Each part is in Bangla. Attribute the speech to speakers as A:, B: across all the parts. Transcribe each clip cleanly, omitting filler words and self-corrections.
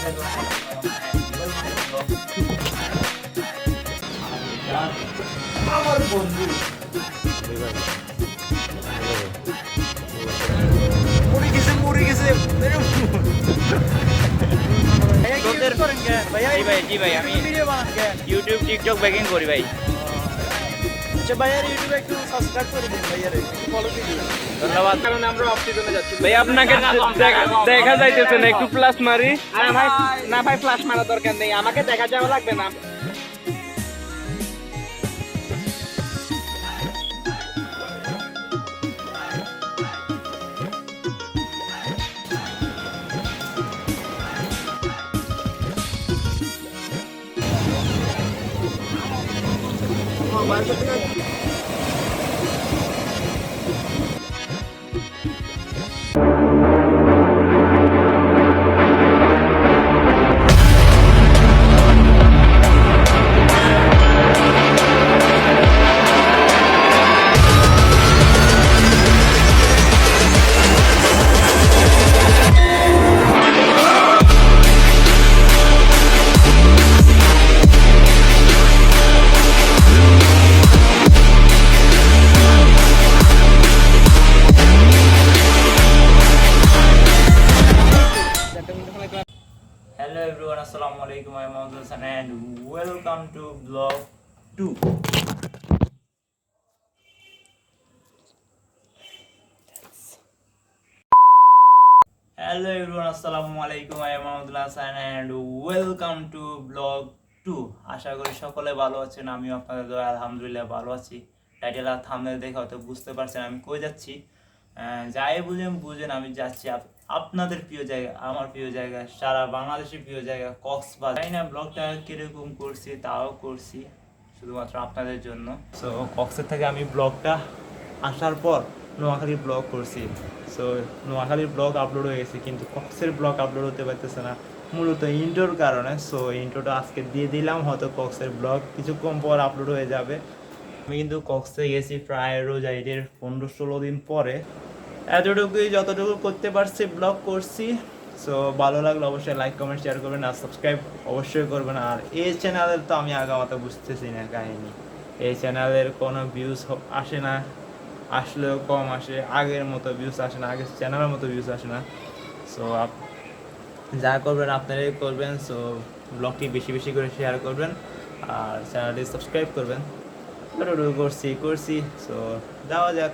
A: আমার বন্ধু মরে গেছে
B: জি ভাই আমি ইউটিউব টিকটক ব্যাকিং করি ভাই।
A: আচ্ছা ভাইয়ার ইউটিউবে একটু সাবস্ক্রাইব করে দিন ভাইয়ার একটু ফলো দিয়ে দিন।
B: ধন্যবাদ।
A: কারণ আমরা অফ সিজনে যাচ্ছি
B: ভাই আপনাকে দেখা যাইতেছে না, একটু প্লাস মারি।
A: আরে ভাই না ভাই ফ্ল্যাশ মারা দরকার নেই, আমাকে দেখা যাওয়া লাগবে না।
B: Hello everyone, assalamu alaikum. I'm Mohammed Hassan and welcome to vlog 2. Hello everyone, assalamu alaikum. I'm Mohammed Hassan and welcome to vlog 2. আশা করি সকলে ভালো আছেন, আমিও আপনাদের দয়ায় আলহামদুলিল্লাহ ভালো আছি। টাইটেল আর থাম্বনেল দেখে হয়তো বুঝতে পারছেন আমি কই যাচ্ছি। যাই বুঝেন আমি যাচ্ছি আপনাদের প্রিয় জায়গা, আমার প্রিয় জায়গা, সারা বাংলাদেশের প্রিয় জায়গা কক্সবাজার। তাই না ব্লগটা কিরকম করছি তাও করছি শুধুমাত্র আপনাদের জন্য। সো কক্সের থেকে আমি ব্লগটা আসার পর নোয়াখালীর ব্লগ করছি। সো নোয়াখালীর ব্লগ আপলোড হয়ে গেছে কিন্তু কক্সের ব্লগ আপলোড হতে পারতেছে না, মূলত ইন্ট্রোর কারণে। সো ইন্ট্রোটা আজকে দিয়ে দিলাম, হয়তো কক্সের ব্লগ কিছুক্ষণ পর আপলোড হয়ে যাবে। আমি কিন্তু কক্সে গেছি প্রায় রোজা ঈদের 15-16 দিন পরে। এতটুকুই, যতটুকু করতে পারছি ব্লগ করছি। সো ভালো লাগলে অবশ্যই লাইক কমেন্ট শেয়ার করবেন আর সাবস্ক্রাইব অবশ্যই করবেন। আর এই চ্যানেলের তো আমি আগামাতা বুঝতেছি না কাহিনি, এই চ্যানেলের কোনো ভিউজ আসে না, আসলেও কম আসে, আগের মতো ভিউজ আসে না, আগের চ্যানেলের মতো ভিউজ আসে না। সো যা করবেন আপনারাই করবেন। সো ব্লগটি বেশি বেশি করে শেয়ার করবেন আর চ্যানেলটি সাবস্ক্রাইব করবেন। করছি। সো যাওয়া যাক।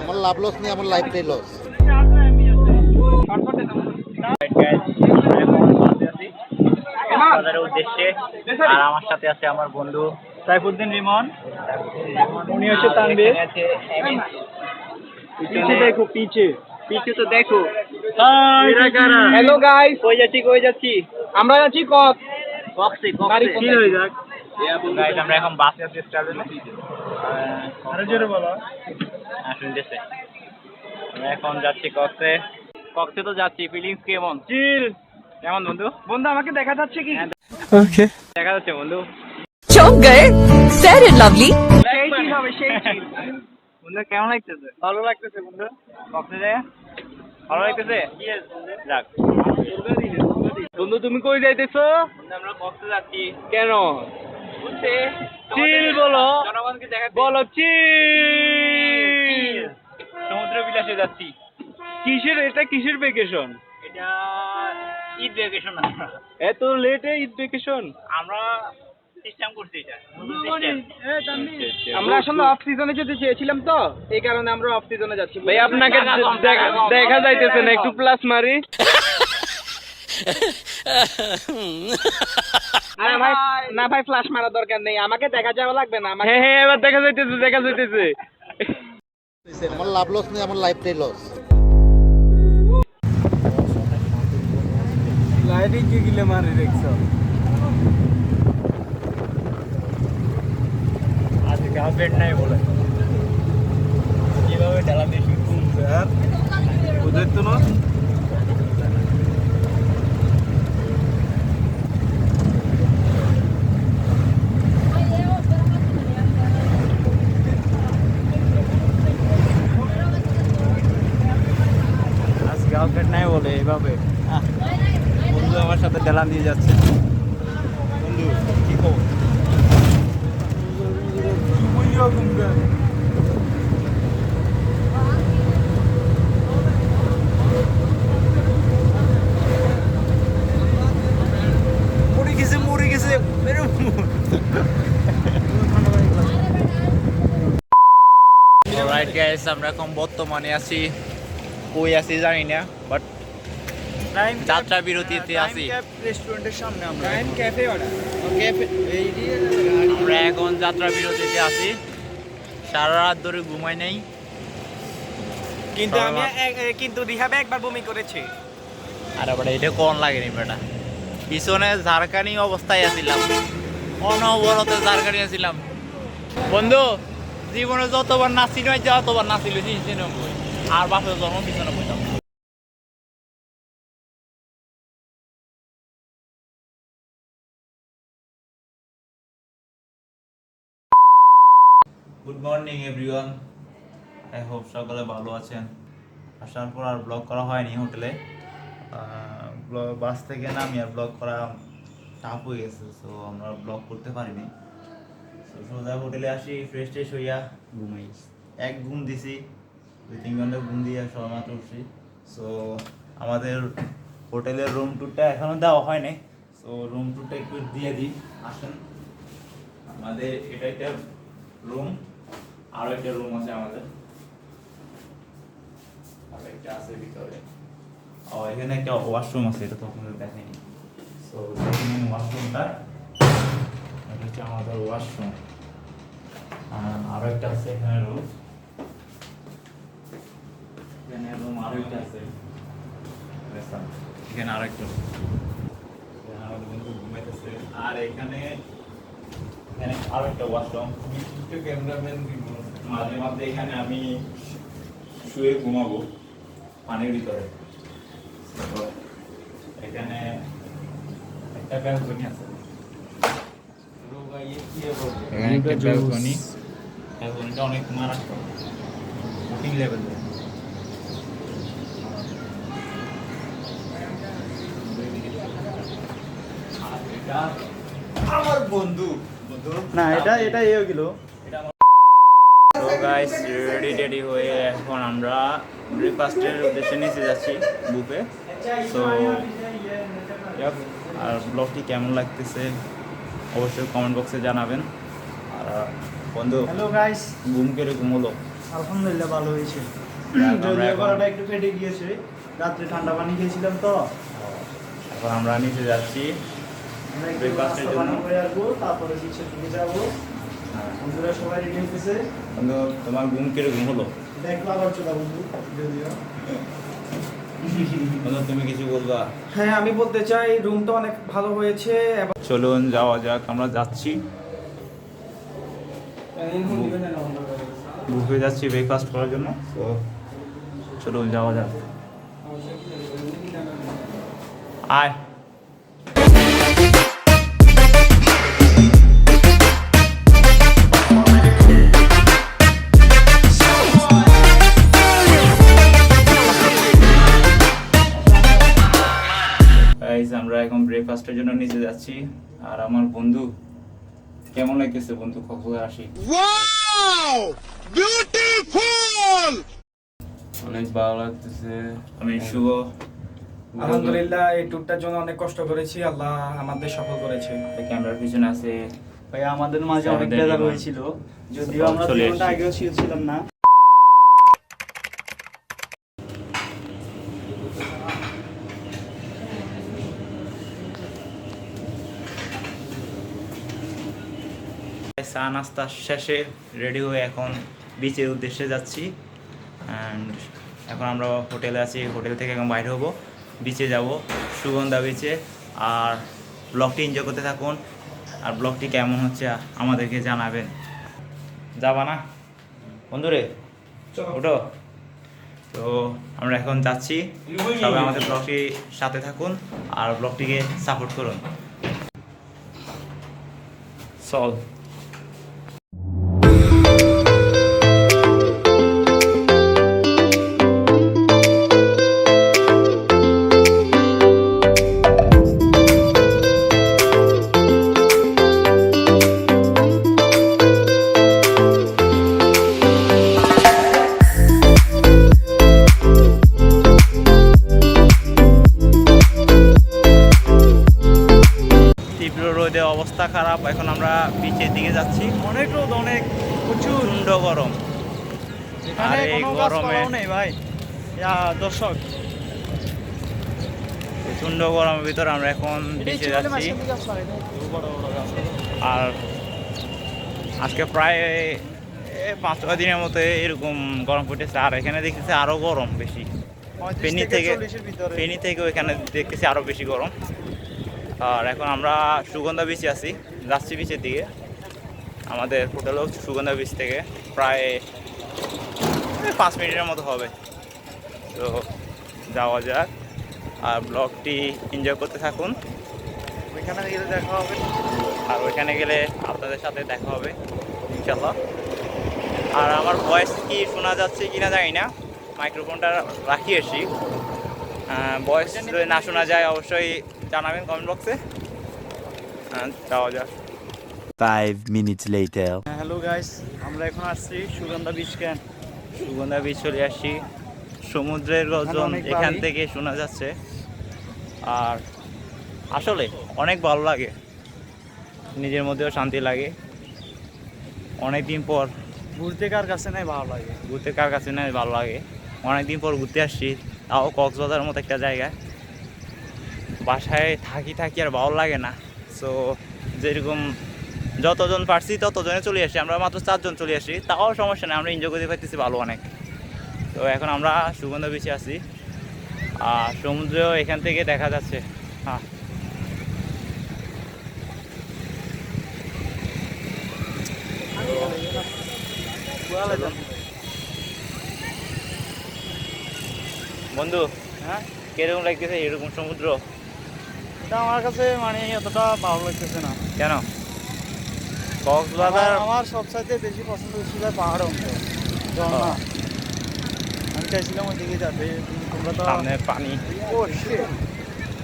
C: আমার লাভ লস নেই, আমার লাইফটাই লস।
B: উদ্দেশ্যে আর আমার সাথে আছে আমার বন্ধু
A: সাইফুদ্দিন রিমন, উনি হচ্ছে তানভীর। পিছে দেখো, পিছে তো দেখো। হ্যালো গাইস, কই যাচ্ছি আমরা যাচ্ছি
B: কক্সে
A: কি হয়ে যাক
B: গাইস, আমরা এখন বাসে আছি স্টাইলে।
A: আরে জোরে বলো।
B: শুনতেছে আমরা এখন যাচ্ছি কক্সে তো যাচ্ছি। ফিলিংস কেমন?
A: চিল।
B: কেমন বন্ধু?
A: বন্ধু আমাকে দেখা যাচ্ছে কি?
B: ওকে দেখা যাচ্ছে বন্ধু।
D: চমক গয়ে ফেয়ার এন্ড লাভলি।
A: সেই চিল হবে, সেই চিল।
B: বন্ধু কেমন লাগতেছে?
A: ভালো লাগতেছে বন্ধু।
B: কক্সে যায় ভালো লাগতেছে। যাক
A: বন্ধু তুমি কই যাইতেছো?
B: বন্ধু আমরা কক্সে যাচ্ছি।
A: কেন?
B: বুঝছে
A: চিল বলো,
B: জনগণকে দেখা
A: বলো চিল।
B: সমুদ্র বিলাসে যাচ্ছি।
A: এটা কিসের ভ্যাকেশন?
B: এটা ঈদ ভ্যাকেশন।
A: এত লেটে ঈদ ভ্যাকেশন?
B: আমরা সিস্টেম করছি এটা নতুন সিস্টেম।
A: আমরা আসলে অফ সিজনে যেতে চেয়েছিলাম তো এই কারণে আমরা অফ সিজনে যাচ্ছি।
B: ভাই আপনাকে দেখা যাইতেছে না, একটু প্লাস মারি।
A: আরে ভাই না ভাই ফ্ল্যাশ মারা দরকার নেই, আমাকে দেখা যাওয়া লাগবে না।
B: হ্যাঁ এবার দেখা যাইতেছে।
C: আমার লাভ লস নেই, আমার লাইফটাই লস।
A: লাইটিং কি গিলে মারি দেখছো আজ গার্লফ্রেন্ড নাই বলে কিভাবে ঢালা দিয়ে শুট করছে আর ওদের তো না গার্লফ্রেন্ড নাই বলে এইভাবে বন্ধু আমার সাথে ঢেলা নিয়ে যাচ্ছে বন্ধু কি খবর মরে গেছে
B: অলরাইট গাইস, আমরা এখন বর্তমানে আছি, কই আছি জানি না, বাট যাত্রা বিরতিতে আছি।
A: রেস্টুরেন্টের সামনে আমরা টাইম ক্যাফে অর্ডার ক্যাফে
B: আমরা এখন যাত্রা বিরতিতে আছি, সারা রাত ধরে ঘুমাই নাই।
A: কিন্তু রিহাবে একবার বমি করেছে
B: আর আবার এটা কোন লাগেনি বেটা, পিছনে ঝাড়খানি অবস্থায় আছিলাম, অনবরতে ঝাড়খানি আছিলাম বন্ধু। জীবনে যতবার নাচি নয় যতবার নাচিল 93, আর বাসের জন্ম পিছনে বইতাম। Good morning everyone, I hope সকলে ভালো আছেন। আসার পর আর ব্লগ করা হয়নি হোটেলে, বাস থেকে নামি আর ব্লগ করা টাফ হয়ে গেছে, সো আমরা ব্লগ করতে পারিনি। সোজা হোটেলে আসি, ফ্রেশ ট্রেশ হইয়া ঘুমাই, এক ঘুম দিছি, 2-3 ঘন্টা ঘুম দিয়ে সবাই মাত্র উঠছি। সো আমাদের হোটেলের রুম ট্যুরটা এখনও দেওয়া হয়নি, সো রুম ট্যুরটা একটু দিয়ে দিই, আসেন। আমাদের এটা একটা রুম, আরও একটা রুম আছে আমাদের, আর একটা আছে ভিতরে। এখানে একটা ওয়াশরুম আছে, এটা তো আপনাদের দেখেনি। সো ওয়াশরুমটা এটা হচ্ছে আমাদের ওয়াশরুম, আরও একটা আছে এখানে রুম, এখানে রুম আরও একটা আছে, এখানে আরও একটা রুম, এখানে আমাদের বন্ধু ঘুমাইতেছে। আর এখানে আরও একটা ওয়াশরুম, ক্যামেরাম্যান মাঝে মাঝে এখানে আমি শুয়ে ঘুমাবো পানির ভিতরে। এখানে একটা ব্যালকনি আছে, এখানে একটা ব্যালকনি, ব্যালকনিটা অনেক মারাত্মক, বুকিং লেভেল। আর এটা আমার বন্ধু
A: না এটা ইয়ে গেল।
B: তো গাইস, রেডি হয়ে এখন আমরা ব্রেকফাস্টের উদ্দেশ্যে নিচে যাচ্ছি বুফে। সো আর ব্লগটি কেমন লাগতেছে অবশ্যই কমেন্ট বক্সে জানাবেন। আর বন্ধু,
A: হ্যালো গাইস,
B: ঘুম কিরকম হলো?
A: আলহামদুলিল্লাহ ভালো হয়েছে,
B: আমরা
A: যদিও
B: এখন-
A: গলাটা একটু কেটে গিয়েছে, রাত্রে ঠান্ডা পানি খেয়েছিলাম তো।
B: এখন আমরা নিচে যাচ্ছি
A: আমরা একটু
B: ব্রেকফাস্টের
A: নাস্তা
B: জন্য।
A: পানি করে আসবো, তারপরে নিচের দিকে যাবো। বন্ধুরা সবাই রেডি হইতেছে,
B: বন্ধু, তোমার ঘুম কিরকম হলো?
A: দেখবো আবার চলে বন্ধু যদিও।
B: বন্ধু, তুমি কিছু বলবা?
A: হ্যাঁ, আমি বলতে চাই রুমটা অনেক ভালো হয়েছে এবং
B: চলুন যাওয়া যাক, আমরা যাচ্ছি বুফে যাচ্ছি ব্রেকফাস্ট করার জন্য। তো চলুন যাওয়া যাক, আয়। গাইস, আমরা এখন ব্রেকফাস্টের জন্য নিচে যাচ্ছি। আর আমার বন্ধু, কেমন লাগতেছে বন্ধু কক্সবাজার আসি? অনেক ভালো লাগতেছে। আমি শুভ,
A: আলহামদুলিল্লাহ এই ট্যুরটার জন্য অনেক কষ্ট করেছি, আল্লাহ আমাদের সফল করেছে।
B: ক্যামেরার পিছনে আছে
A: ভাই আমাদের মাঝে অনেক
B: আমাদের
A: বেজার
B: জীবন।
A: হয়েছিল, যদিও আমরা
B: চলে
A: 2 ঘন্টা
B: এসেছি।
A: আগেও ছিলাম না।
B: চা নাস্তা শেষে রেডি হয়ে এখন বিচের উদ্দেশ্যে যাচ্ছি। অ্যান্ড এখন আমরা হোটেলে আছি, হোটেল থেকে এখন বাইরে হবো, বিচে যাব, সুগন্ধা বিচে। আর ব্লগটি এনজয় করতে থাকুন, আর ব্লগটি কেমন হচ্ছে আমাদেরকে জানাবেন। যাবা না বন্ধুরে, ওঠো। তো আমরা এখন যাচ্ছি, সবাই আমাদের ব্লগটির সাথে থাকুন আর ব্লগটিকে সাপোর্ট করুন। চল। তীব্র রোদে অবস্থা খারাপ। এখন আমরা বিচের দিকে যাচ্ছি।
A: অনেক রোদ, অনেক প্রচুর
B: প্রচণ্ড গরম।
A: এখানে
B: আর এই
A: কোনো
B: গরমে
A: গাছপালাও নেই ভাই। দর্শক,
B: প্রচণ্ড গরমের ভিতরে আমরা এখন বিচে যাচ্ছি। আর আজকে প্রায় 5-6 দিনের মতো এরকম গরম পড়েছে। আর এখানে দেখতেছি আরো গরম বেশি। ফেনী থেকে এখানে দেখতেছি আরো বেশি গরম। আর এখন আমরা সুগন্ধা বিচে আছি, যাচ্ছি বিচের দিকে। আমাদের হোটেলও সুগন্ধা বিচ থেকে প্রায় 5 মিনিটের মতো হবে। তো যাওয়া যাক আর ব্লগটি এনজয় করতে থাকুন।
A: ওইখানে গেলে দেখা হবে,
B: আর ওইখানে গেলে আপনাদের সাথে দেখা হবে ইনশাল্লাহ। আর আমার ভয়েস কি শোনা যাচ্ছে কিনা জানি না, মাইক্রোফোনটা রাখি এসি। ভয়েস যদি না শোনা যায় অবশ্যই জানাবেন কমেন্ট বক্সে। যাওয়া যাক।
E: 5 minutes later.
A: হ্যালো গাইস, আমরা এখন আসছি Sugandha beach camp.
B: Sugandha beach চলে আসছি। সমুদ্রের গর্জন
A: অনেক
B: এখান
A: বাড়ি।
B: থেকে শোনা যাচ্ছে। আর আসলে অনেক ভালো লাগে, নিজের মধ্যেও শান্তি লাগে। অনেক দিন পর
A: ঘুরতে কার কাছে নাই ভালো লাগে।
B: ঘুরতে কার কাছে না ভালো লাগে। অনেক দিন পর ঘুরতে আসছি, তাও কক্সবাজারের মতো একটা জায়গায়। বাসায় থাকি আর ভালো লাগে না। সো যেরকম যতজন পারছি ততজনে চলে আসি। আমরা মাত্র 4 জন চলে আসি, তাও সমস্যা নেই, আমরা এনজয় করতে পারতেছি ভালো অনেক। তো এখন আমরা সুগন্ধা বিচে আছি আর সমুদ্রেও এখান থেকে দেখা যাচ্ছে। হ্যাঁ, বন্ধু
A: হ্যাঁ,
B: কিরকম লাগতেছে এরকম সমুদ্র?
A: এটা আমার কাছে মানে অতটা ভালো লাগতেছে না।
B: কেন? কক্সবাজার
A: আমার সবচাইতে বেশি পছন্দ ছিল পাহাড় অঞ্চল, ঝর্ণা। আমি চাইছিলাম ওই দিকে যাতে, কিন্তু তোমরা তো
B: সামনে পানি।
A: ও shit,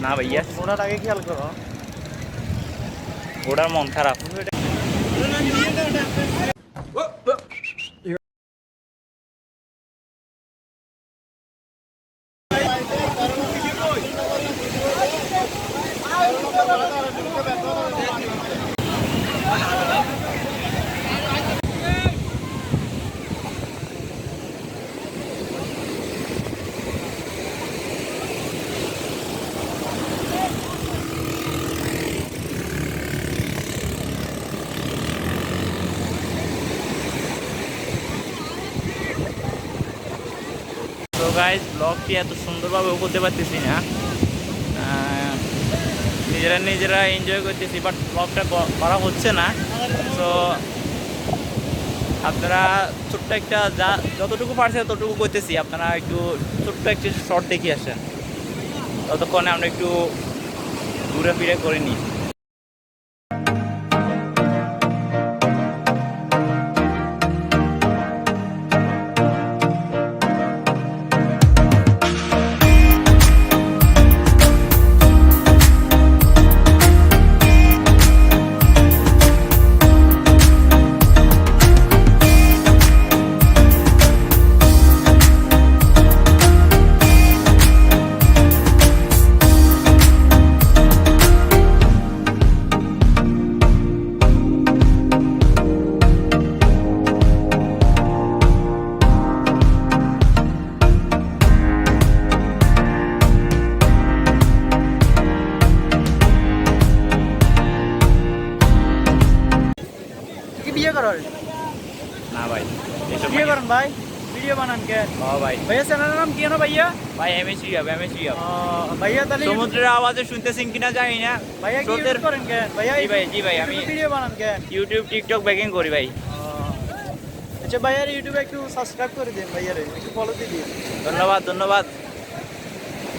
B: না ভাইয়া,
A: ওটার আগে খেয়াল করো।
B: ওটার মন খারাপ। তো গাইজ, ব্লগটি এত সুন্দরভাবে করতে পারতেছি না, নিজেরা এনজয় করতেছি, বাট ব্লগটা করা হচ্ছে না। তো আপনারা ছোট্ট একটা যতটুকু পারছে ততটুকু করতেছি, আপনারা একটু ছোট্ট একটা শর্ট দেখে আসেন, ততক্ষণে আমরা একটু ঘুরে ফিরে করে নিই।
A: কি বিয়ে করেন?
B: না ভাই, এসব
A: বিয়ে করেন ভাই? ভিডিও ভিডিও বানান কেন?
B: হ্যাঁ ভাই।
A: ভাইয়া চ্যানেলের নাম কি জানো ভাইয়া?
B: ভাই এমএসি হবে, এমএসি হবে।
A: ভাইয়া তাহলে
B: সমুদ্রের আওয়াজে শুনতেছেন কিনা জানি না।
A: ভাইয়া কি
B: স্রোতের
A: ইউটিউব করেন কেন? ভাইয়া
B: জি ভাই আমি
A: ভিডিও বানান কেন?
B: ইউটিউব টিকটক ব্যাকিং করি ভাই।
A: আচ্ছা ভাইয়ার ইউটিউবে একটু সাবস্ক্রাইব করে দিন, ভাইয়ারে একটু ফলো দিয়ে দিন।
B: ধন্যবাদ ধন্যবাদ।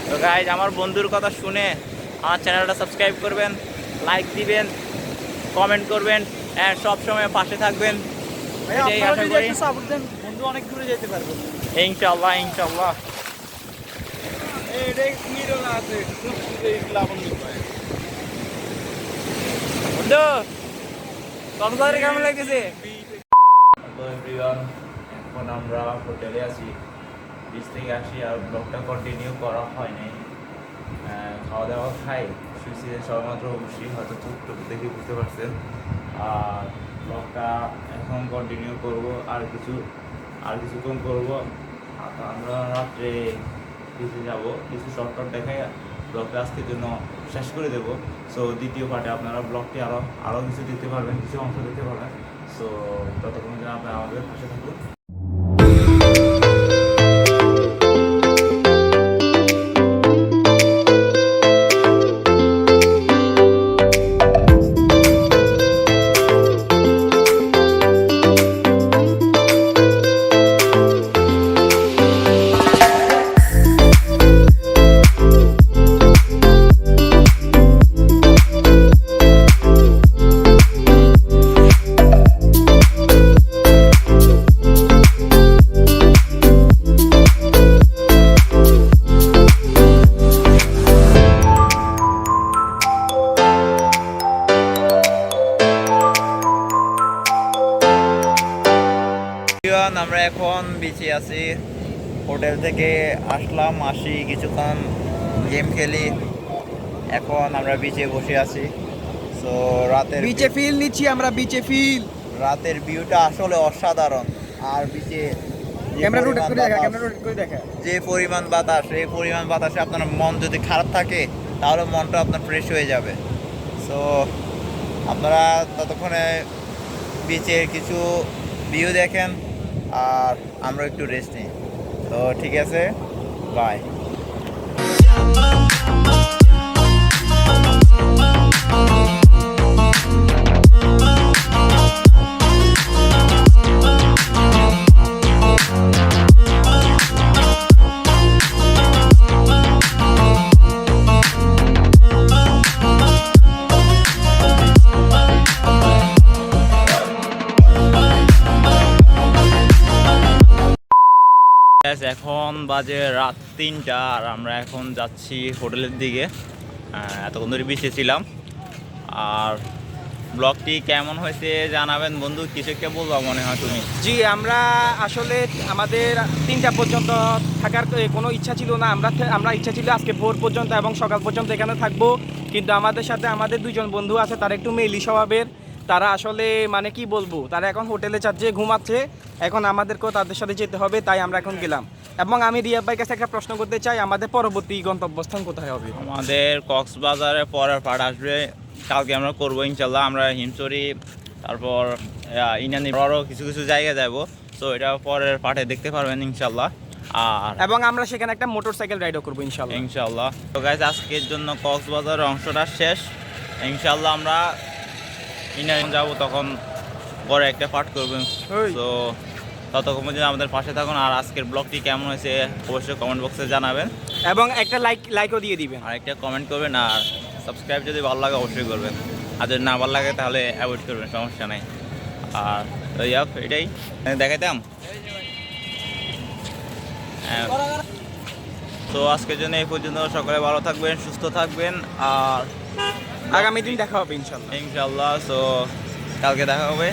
B: তো গাইজ আমার বন্ধুর কথা শুনে আমার চ্যানেলটা সাবস্ক্রাইব করবেন, লাইক দিবেন, কমেন্ট করবেন, অ্যান্ড সবসময় পাশে থাকবেন।
A: ভাইয়া
B: এটাই
A: আপনারা
B: আশা
A: যদি
B: করি।
A: একটু সাপোর্ট দেন, বন্ধু অনেক দূরে যেতে পারবো।
B: ইনশাআল্লাহ ইনশাআল্লাহ। বন্ধু কক্সবাজারে কেমন লাগতেছে? তো এভরিওয়ান, এখন আমরা হোটেলে আছি, বিচ থেকে আসি আর ব্লগটা কন্টিনিউ করা হয়নি। খাওয়া দাওয়া খাই, শুয়েছি সবেমাত্র অবশ্যই হয়তো চোখ টোক দেখে বুঝতে পারছেন। আর ব্লগটা এখন কন্টিনিউ করব, আর কিছুক্ষণ করব। আর আমরা রাত্রে কিছু যাব, কিছু শর্টকাট দেখাই ব্লগটা আজকের জন্য শেষ করে দেবো। সো দ্বিতীয় পার্টে আপনারা ব্লগটি আরও কিছু দেখতে পারবেন, কিছু অংশ দেখতে পারবেন। সো ততক্ষণ যেন আপনারা আমাদের পাশে থাকুন। আমরা এখন বিচে আছি, হোটেল থেকে আসি কিছুক্ষণ গেম খেলি, এখন আমরা বিচে বসে আছি। সো
A: বিচে ফিল নিচ্ছি আমরা, বিচে ফিল।
B: রাতের ভিউটা আসলে অসাধারণ। আর বিচে
A: ক্যামেরা রোটেট করে দেখা।
B: যে পরিমাণ বাতাস, এই পরিমাণ বাতাসে আপনার মন যদি খারাপ থাকে তাহলে মনটা আপনার ফ্রেশ হয়ে যাবে। সো আপনারা ততক্ষণে বিচের কিছু ভিউ দেখেন আর আমরা একটু রেস্ট নিই। তো ঠিক আছে, বাই। এখন বাজে রাত 3টা আর আমরা এখন যাচ্ছি হোটেলের দিকে। এতক্ষণ ধরে বিচে ছিলাম। আর ব্লগটি কেমন হয়েছে জানাবেন বন্ধু, কিছু একটা বলবো মনে হয় তুমি।
F: জি, আমরা আসলে আমাদের 3টা পর্যন্ত থাকার কোনো ইচ্ছা ছিল না। আমরা ইচ্ছা ছিল আজকে ভোর পর্যন্ত এবং সকাল পর্যন্ত এখানে থাকবো, কিন্তু আমাদের সাথে আমাদের 2জন বন্ধু আছে, তারা একটু মেইলি স্বভাবের। তারা আসলে মানে কি বলবো, তারা এখন হোটেলে যাচ্ছে, ঘুমাচ্ছে। এখন আমাদেরকেও তাদের সাথে যেতে হবে, তাই আমরা এখন গেলাম। এবং আমি রিয়া ভাইয়ের কাছে একটা প্রশ্ন করতে চাই, আমাদের পরবর্তী গন্তব্যস্থান কোথায় হবে?
B: আমাদের কক্সবাজারে পরের পার্ট আসবে, কালকে আমরা করবো ইনশাল্লাহ। আমরা হিমচরি, তারপর ইনানি, আরও কিছু কিছু জায়গায় যাবো। তো এটা পরের পার্টে দেখতে পারবেন ইনশাল্লাহ। আর
F: এবং আমরা সেখানে একটা মোটরসাইকেল রাইডও করবো ইনশাল্লাহ।
B: ইনশাল্লাহ। তো গাইজ আজকের জন্য কক্সবাজারের অংশটা শেষ। ইনশাল্লাহ আমরা ইনানি যাবো, তখন পরে একটা পার্ট করবেন। তো ততক্ষণ পর্যন্ত আমাদের পাশে থাকুন। আর আজকের ব্লগটি কেমন হয়েছে অবশ্যই কমেন্ট বক্সে জানাবেন,
F: এবং একটা লাইকও দিয়ে দিবেন,
B: আর একটা কমেন্ট করবেন। আর সাবস্ক্রাইব যদি ভালো লাগে অবশ্যই করবেন, আর যদি না ভালো লাগে তাহলে অ্যাভয়েড করবেন, সমস্যা নাই। আর তো এটাই দেখাইতাম। তো আজকের জন্য এই পর্যন্ত। সকলে ভালো থাকবেন, সুস্থ থাকবেন, আর
F: আগামী দিন দেখা হবে ইনশাল্লাহ।
B: ইনশাল্লাহ। সো কালকে দেখা হবে।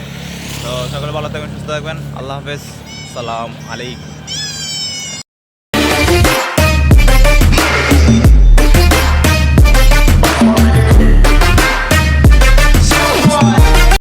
B: তো সকলে ভালো থাকবেন, সুস্থ থাকবেন। আল্লাহ হাফেজ, সালাম আলাইকুম।